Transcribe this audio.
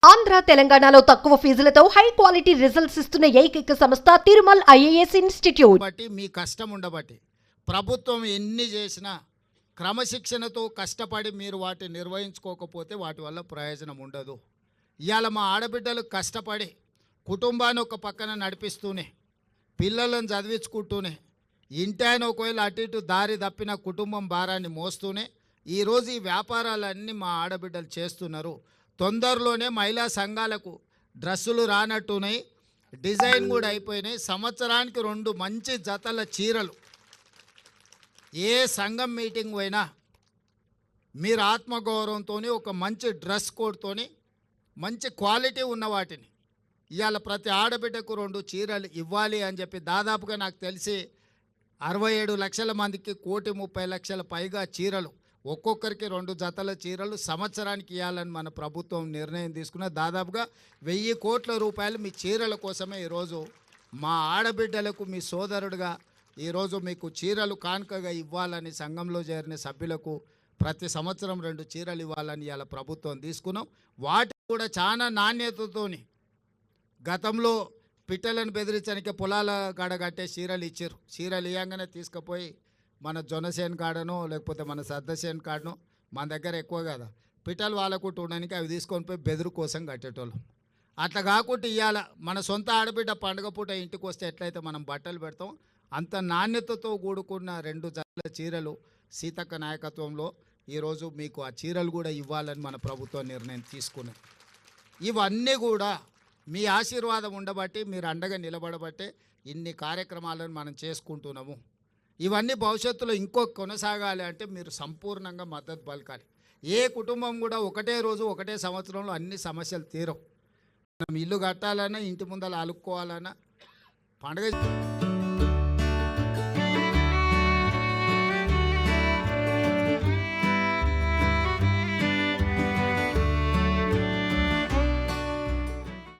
ఆంధ్ర తెలంగాణలో తక్కువ ఫీజులతో high quality results ఇస్తున్న ఏకైక సంస్థ తిరుమల్ ఐఏఎస్ ఇన్స్టిట్యూట్. బట్టి మీ కష్టం ఉండబట్టి ప్రభుత్వం ఎన్ని చేసినా క్రమశిక్షణతో కష్టపడి మీరు వాటిని నిర్వహించుకోకపోతే వాటి వల్ల ప్రయోజనం ఉండదు. ఇవాళ మా ఆడబిడ్డలు కష్టపడి కుటుంబాన్ని ఒక పక్కన నడిపిస్తూనే పిల్లలను చదివించుకుంటూనే ఇంటాయన ఒకవేళ అటు ఇటు దారి తప్పిన కుటుంబం భారాన్ని మోస్తూనే ఈరోజు ఈ వ్యాపారాలన్నీ మా ఆడబిడ్డలు చేస్తున్నారు. తొందరలోనే మహిళా సంఘాలకు డ్రెస్సులు రానట్టున్నాయి, డిజైన్ కూడా అయిపోయినాయి. సంవత్సరానికి 2 మంచి జతల చీరలు ఏ సంఘం మీటింగ్ పోయినా మీరు ఆత్మగౌరవంతో ఒక మంచి డ్రెస్ కోడ్తోని మంచి క్వాలిటీ ఉన్న వాటిని ఇవాళ ప్రతి ఆడబిడ్డకు 2 చీరలు ఇవ్వాలి అని చెప్పి దాదాపుగా నాకు తెలిసి 67 లక్షల మందికి 1,30,00,000 పైగా చీరలు, ఒక్కొక్కరికి 2 జతల చీరలు సంవత్సరానికి ఇవ్వాలని మన ప్రభుత్వం నిర్ణయం తీసుకున్న దాదాపుగా 1000 కోట్ల రూపాయలు మీ చీరల కోసమే ఈరోజు మా ఆడబిడ్డలకు మీ సోదరుడుగా ఈరోజు మీకు చీరలు కానుకగా ఇవ్వాలని సంఘంలో చేరిన సభ్యులకు ప్రతి సంవత్సరం 2 చీరలు ఇవ్వాలని ఇవాళ ప్రభుత్వం తీసుకున్నాం. వాటి కూడా చాలా నాణ్యతతోని గతంలో పిట్టలను బెదిరించడానికి పొలాల కాడ కట్టే చీరలు ఇచ్చారు. చీరలు ఇవ్వగానే తీసుకుపోయి మన జొన్నసేన్ కాడనో లేకపోతే మన సద్దసేన్ కాడనో మన దగ్గర ఎక్కువ కదా పిట్టలు వాళ్ళకు ఉండడానికి అవి తీసుకొని పోయి బెదురు కోసం కట్టేటోళ్ళం. అట్లా కాకుండా ఇవాళ మన సొంత ఆడబిడ్డ పండుగ పూట ఇంటికి వస్తే ఎట్లయితే మనం బట్టలు పెడతాం అంత నాణ్యతతో కూడుకున్న 2 జతల చీరలు సీతక్క నాయకత్వంలో ఈరోజు మీకు ఆ చీరలు కూడా ఇవ్వాలని మన ప్రభుత్వం నిర్ణయం తీసుకున్నది. ఇవన్నీ కూడా మీ ఆశీర్వాదం ఉండబట్టి మీరు అండగా నిలబడబట్టే ఇన్ని కార్యక్రమాలను మనం చేసుకుంటున్నాము. ఇవన్నీ భవిష్యత్తులో ఇంకో కొనసాగాలి అంటే మీరు సంపూర్ణంగా మద్దతు పలకాలి. ఏ కుటుంబం కూడా ఒకటే రోజు ఒకటే సంవత్సరంలో అన్ని సమస్యలు తీరవు. మనం ఇల్లు కట్టాలన్నా ఇంటి ముందర అలుక్కోవాలన్నా పండగ